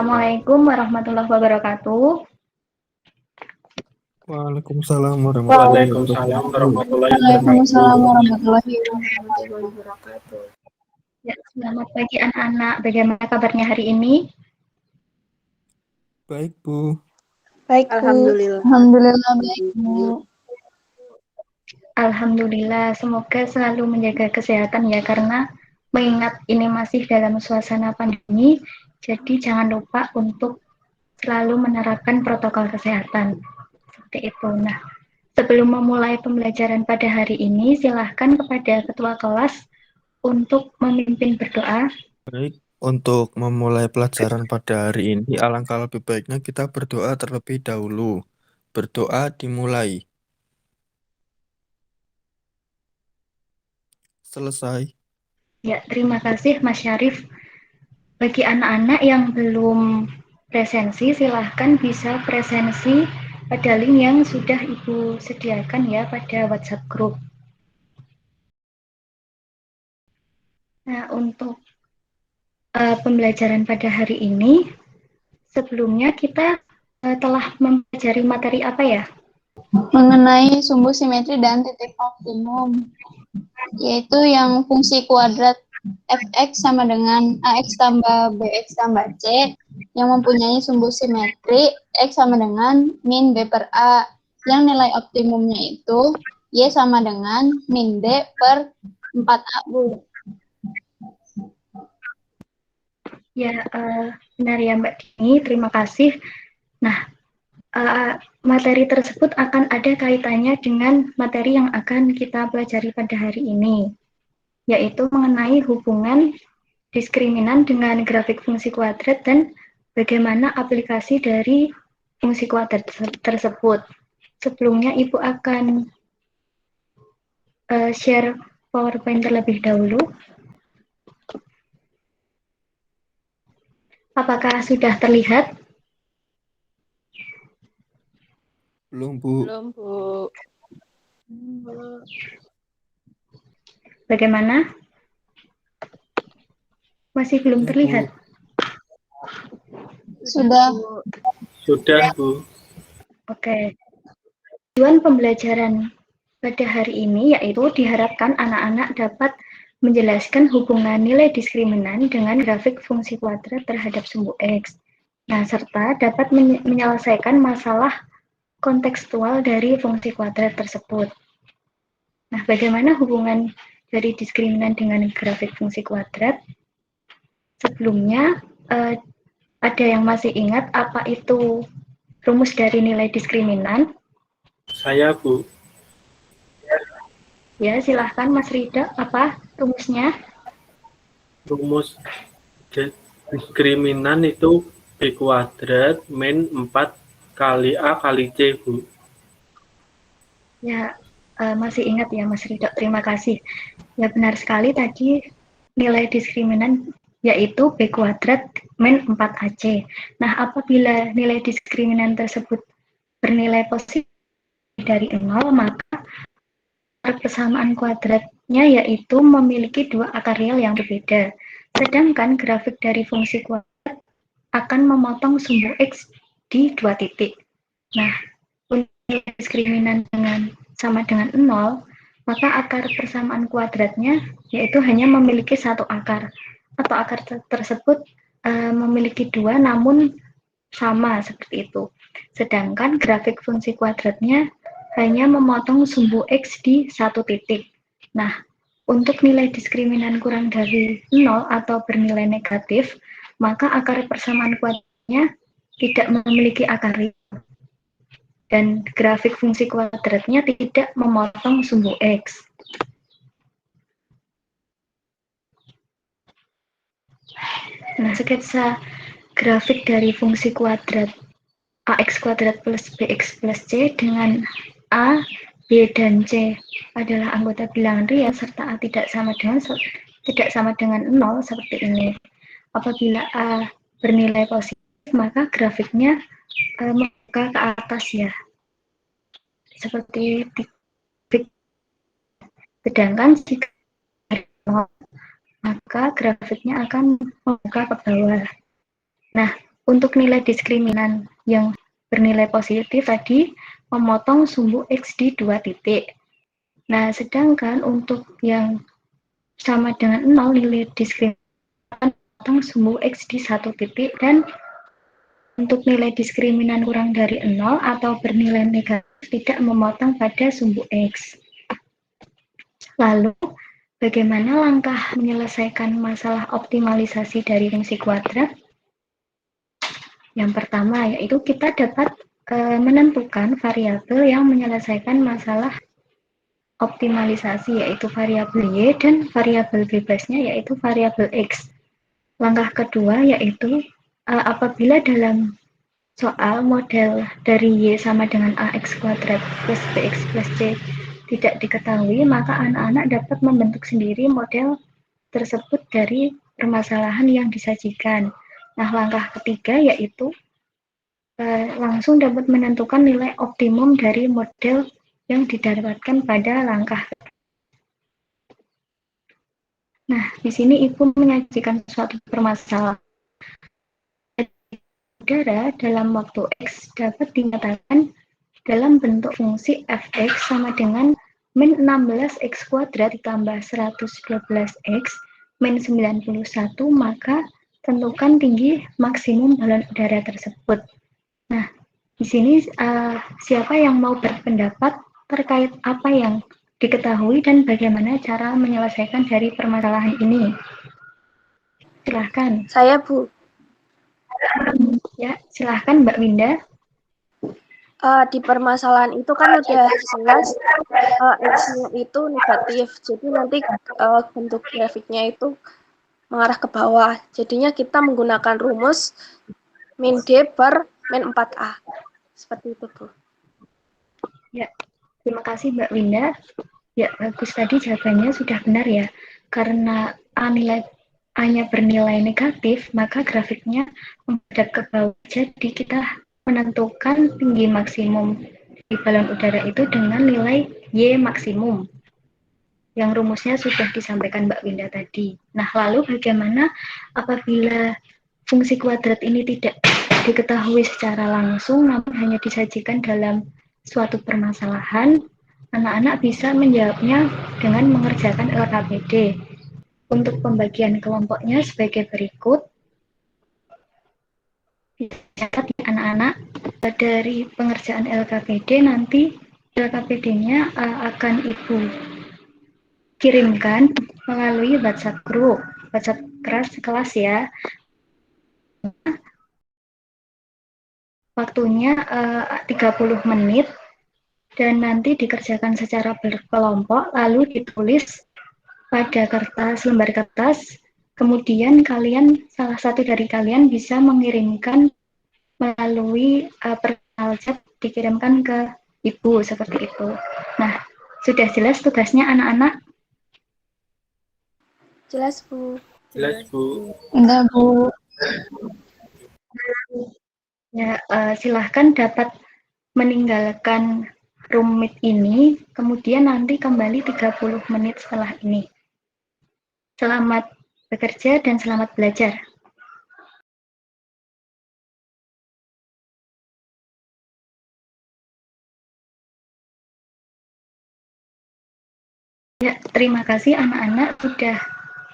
Assalamualaikum warahmatullahi wabarakatuh. Waalaikumsalam warahmatullahi Waalaikumsalam wabarakatuh. warahmatullahi wabarakatuh. Ya, selamat pagi anak-anak. Bagaimana kabarnya hari ini? Baik, Bu. Baik, Bu. Alhamdulillah baik, Bu. Alhamdulillah, semoga selalu menjaga kesehatan ya, karena mengingat ini masih dalam suasana pandemi, jadi jangan lupa untuk selalu menerapkan protokol kesehatan. Seperti itu. Nah, sebelum memulai pembelajaran pada hari ini, silahkan kepada ketua kelas untuk memimpin berdoa. Baik, untuk memulai pelajaran pada hari ini, alangkah lebih baiknya kita berdoa terlebih dahulu. Berdoa dimulai. Selesai. Ya, terima kasih Mas Syarif. Bagi anak-anak yang belum presensi, silahkan bisa presensi pada link yang sudah Ibu sediakan ya pada WhatsApp group. Nah, untuk pembelajaran pada hari ini, sebelumnya kita telah mempelajari materi apa ya? Mengenai sumbu simetri dan titik optimum, yaitu yang fungsi kuadrat fx sama dengan ax tambah bx tambah c yang mempunyai sumbu simetri x sama dengan min b per a, yang nilai optimumnya itu y sama dengan min d per 4a, Bu. Ya, benar ya Mbak Dini, terima kasih. Nah, materi tersebut akan ada kaitannya dengan materi yang akan kita pelajari pada hari ini, yaitu mengenai hubungan diskriminan dengan grafik fungsi kuadrat dan bagaimana aplikasi dari fungsi kuadrat tersebut. Sebelumnya Ibu akan share PowerPoint terlebih dahulu. Apakah sudah terlihat? Belum, Bu. Belum, Bu. Bagaimana? Masih belum Ya, terlihat? Bu. Sudah. Sudah, Bu. Oke. Tujuan pembelajaran pada hari ini yaitu diharapkan anak-anak dapat menjelaskan hubungan nilai diskriminan dengan grafik fungsi kuadrat terhadap sumbu X. Nah, serta dapat menyelesaikan masalah kontekstual dari fungsi kuadrat tersebut. Nah, bagaimana hubungan dari diskriminan dengan grafik fungsi kuadrat? Sebelumnya, ada yang masih ingat apa itu rumus dari nilai diskriminan? Saya, Bu. Ya, silahkan Mas Rida, apa rumusnya? Rumus diskriminan itu B kuadrat min 4 kali A kali C, Bu. Ya, masih ingat ya Mas Ridho, terima kasih. Ya benar sekali tadi nilai diskriminan yaitu B kuadrat min 4AC. Nah, apabila nilai diskriminan tersebut bernilai positif dari 0, maka persamaan kuadratnya yaitu memiliki dua akar real yang berbeda. Sedangkan grafik dari fungsi kuadrat akan memotong sumbu X di dua titik. Nah, nilai diskriminan sama dengan 0, maka akar persamaan kuadratnya yaitu hanya memiliki satu akar, atau akar tersebut memiliki dua namun sama seperti itu. Sedangkan grafik fungsi kuadratnya hanya memotong sumbu X di satu titik. Nah, untuk nilai diskriminan kurang dari 0 atau bernilai negatif, maka akar persamaan kuadratnya tidak memiliki akar real. Dan grafik fungsi kuadratnya tidak memotong sumbu X. Nah, sketsa grafik dari fungsi kuadrat AX kuadrat plus BX plus C dengan A, B, dan C adalah anggota bilangan real serta A tidak sama dengan 0 seperti ini. Apabila A bernilai positif, maka grafiknya membuka ke atas ya. Seperti sedangkan jika maka grafiknya akan membuka ke bawah. Nah, Untuk nilai diskriminan yang bernilai positif tadi memotong sumbu X di 2 titik. Nah, sedangkan untuk yang sama dengan 0 nilai diskriminan memotong sumbu X di 1 titik, dan untuk nilai diskriminan kurang dari 0 atau bernilai negatif tidak memotong pada sumbu X. Lalu, bagaimana langkah menyelesaikan masalah optimalisasi dari fungsi kuadrat? Yang pertama, yaitu kita dapat menentukan variabel yang menyelesaikan masalah optimalisasi, yaitu variabel Y, dan variabel bebasnya yaitu variabel X. Langkah kedua yaitu apabila dalam soal model dari Y sama dengan AX kuadrat plus BX plus C tidak diketahui, maka anak-anak dapat membentuk sendiri model tersebut dari permasalahan yang disajikan. Nah, langkah ketiga yaitu langsung dapat menentukan nilai optimum dari model yang didapatkan pada langkah. Nah, di sini Ibu menyajikan suatu permasalahan. Udara dalam waktu X dapat dinyatakan dalam bentuk fungsi fx sama dengan min 16x kuadrat ditambah 112x min 91, maka tentukan tinggi maksimum balon udara tersebut. Nah, di sini siapa yang mau berpendapat terkait apa yang diketahui dan bagaimana cara menyelesaikan dari permasalahan ini? Silahkan. Saya, Bu. Ya, silahkan Mbak Winda. Di permasalahan itu kan udah jelas X-nya itu negatif, jadi nanti bentuk grafiknya itu mengarah ke bawah. Jadinya kita menggunakan rumus min D per min 4A. Seperti itu, Bu. Ya, terima kasih Mbak Winda. Ya, bagus, tadi jawabannya sudah benar ya. Karena A-nya bernilai negatif, maka grafiknya menghadap ke bawah. Jadi kita menentukan tinggi maksimum di balon udara itu dengan nilai Y maksimum. Yang rumusnya sudah disampaikan Mbak Winda tadi. Nah, lalu bagaimana apabila fungsi kuadrat ini tidak diketahui secara langsung, namun hanya disajikan dalam suatu permasalahan, anak-anak bisa menjawabnya dengan mengerjakan LKPD. Untuk pembagian kelompoknya sebagai berikut. Dicatat ya anak-anak, dari pengerjaan LKPD nanti LKPD-nya akan Ibu kirimkan melalui WhatsApp group, WhatsApp kelas ya. Waktunya 30 menit dan nanti dikerjakan secara berkelompok, lalu ditulis pada lembar kertas, kemudian salah satu dari kalian bisa mengirimkan melalui personal chat, dikirimkan ke Ibu seperti itu. Nah, sudah jelas tugasnya anak-anak? Jelas, Bu. Jelas, Bu. Enggak, Bu. Ya, silahkan dapat meninggalkan room meet ini, kemudian nanti kembali 30 menit setelah ini. Selamat bekerja dan selamat belajar. Ya, terima kasih anak-anak sudah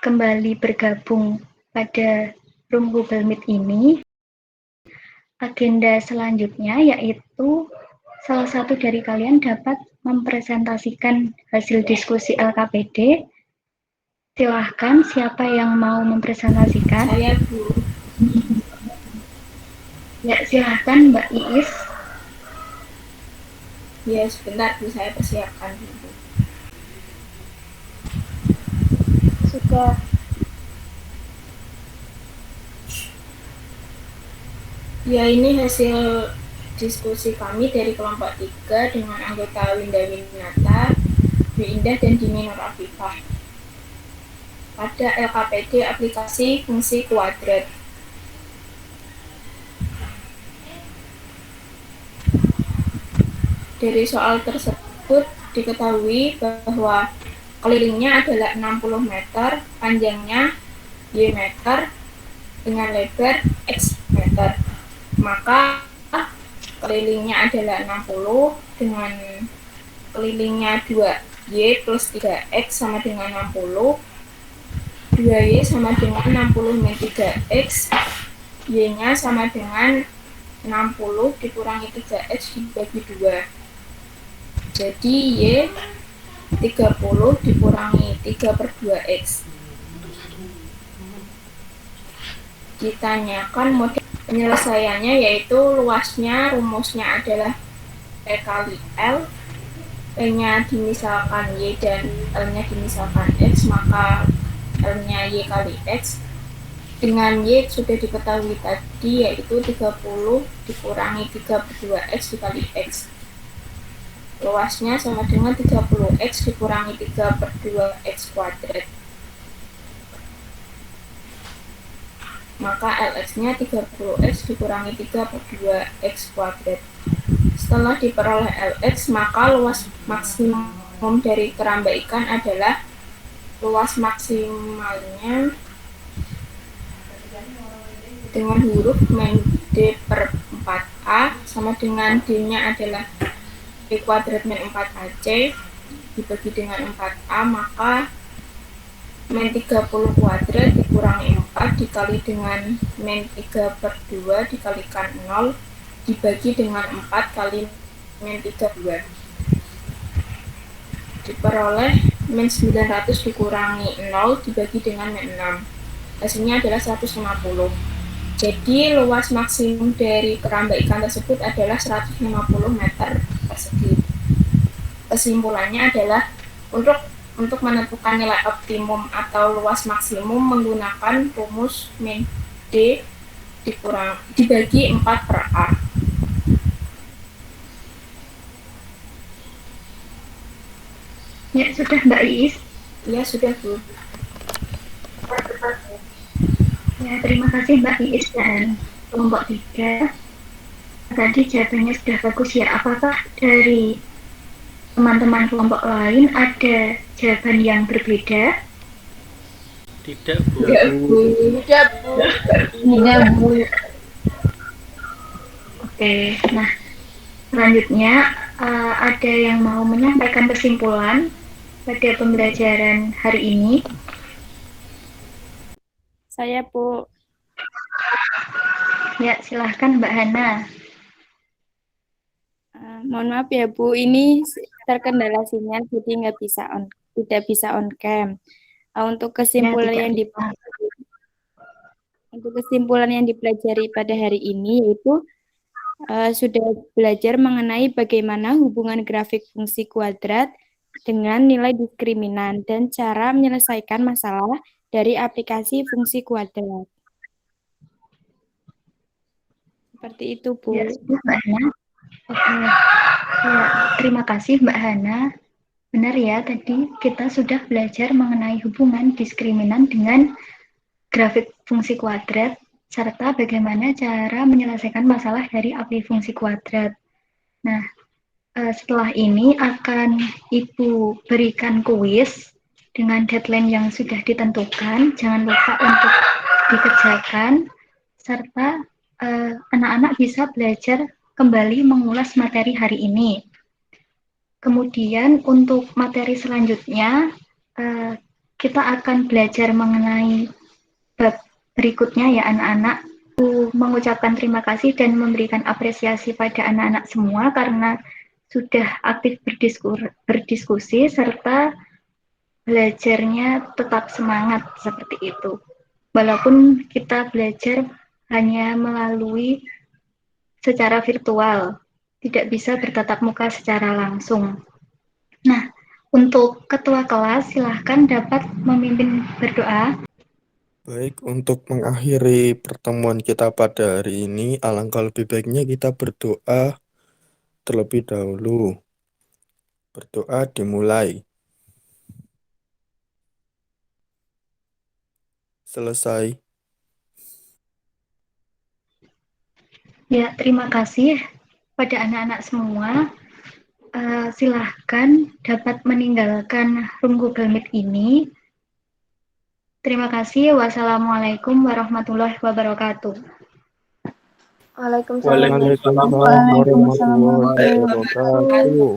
kembali bergabung pada room Google Meet ini. Agenda selanjutnya yaitu salah satu dari kalian dapat mempresentasikan hasil diskusi LKPD. Silahkan, siapa yang mau mempresentasikan? Saya, Bu. Ya, silahkan Mbak Iis. Ya, sebentar, Bu. Saya persiapkan dulu. Sudah. Ya, ini hasil diskusi kami dari kelompok 3 dengan anggota Winda Winata, Dwi Indah, dan Dini Nur Afifah pada LKPD aplikasi fungsi kuadrat. Dari soal tersebut diketahui bahwa kelilingnya adalah 60 meter, panjangnya Y meter, dengan lebar X meter. Maka kelilingnya adalah 60 dengan kelilingnya 2Y plus 3X sama dengan 60. 2Y sama dengan 60 min 3X. Y-nya sama dengan 60 dikurangi 3X dibagi 2. Jadi Y 30 dikurangi 3 per 2X. Ditanyakan model penyelesaiannya, yaitu luasnya, rumusnya adalah P kali L. P-nya dimisalkan Y dan L-nya dimisalkan X, maka L-nya Y kali X. Dengan Y sudah diketahui tadi, yaitu 30 dikurangi 3 per 2X dikali X. Luasnya sama dengan 30X dikurangi 3 per 2X kuadrat. Maka LX-nya 30X dikurangi 3 per 2X kuadrat. Setelah diperoleh LX, maka luas maksimum dari keramba ikan adalah luas maksimalnya dengan huruf min D per 4A sama dengan D-nya adalah D kuadrat min 4AC dibagi dengan 4A, maka min 30 kuadrat dikurangi 4 dikali dengan min 3 per 2 dikalikan 0 dibagi dengan 4 kali min 32. Diperoleh min 900 dikurangi 0 dibagi dengan min 6. Hasilnya adalah 150. Jadi luas maksimum dari keramba ikan tersebut adalah 150 meter persegi. Kesimpulannya adalah untuk menentukan nilai optimum atau luas maksimum menggunakan rumus min D dibagi 4 per A. Ya, sudah Mbak Iis. Ya, sudah Bu. Ya, terima kasih Mbak Iis dan kelompok 3. Tadi jawabannya sudah bagus ya. Apakah dari teman-teman kelompok lain ada jawaban yang berbeda? Tidak, Bu. Tidak, Bu. Tidak, Bu. Tidak, Bu. Oke, nah selanjutnya ada yang mau menyampaikan kesimpulan pada pembelajaran hari ini? Saya, Bu. Ya, silahkan Mbak Hana. Mohon maaf ya, Bu. Ini terkendala sinyal, jadi tidak bisa on cam. Untuk kesimpulan Ya, yang tidak bisa. untuk kesimpulan yang dipelajari pada hari ini yaitu sudah belajar mengenai bagaimana hubungan grafik fungsi kuadrat dengan nilai diskriminan dan cara menyelesaikan masalah dari aplikasi fungsi kuadrat. Seperti itu, Bu. Ya, sudah Mbak Hana. Oke. Ya, terima kasih Mbak Hana. Benar ya, tadi kita sudah belajar mengenai hubungan diskriminan dengan grafik fungsi kuadrat, serta bagaimana cara menyelesaikan masalah dari aplikasi fungsi kuadrat. Nah, setelah ini akan Ibu berikan kuis dengan deadline yang sudah ditentukan. Jangan lupa untuk dikerjakan, serta anak-anak bisa belajar kembali mengulas materi hari ini. Kemudian untuk materi selanjutnya, kita akan belajar mengenai bab berikutnya ya anak-anak. Aku mengucapkan terima kasih dan memberikan apresiasi pada anak-anak semua karena sudah aktif berdiskusi serta belajarnya tetap semangat seperti itu. Walaupun kita belajar hanya melalui secara virtual, tidak bisa bertatap muka secara langsung. Nah, untuk ketua kelas silahkan dapat memimpin berdoa. Baik, untuk mengakhiri pertemuan kita pada hari ini, alangkah lebih baiknya kita berdoa terlebih dahulu. Berdoa dimulai. Selesai. Ya, terima kasih pada anak-anak semua. Silahkan dapat meninggalkan room Google Meet ini. Terima kasih. Wassalamualaikum warahmatullahi wabarakatuh. Waalaikumsalam. Waalaikumsalam warahmatullahi wabarakatuh.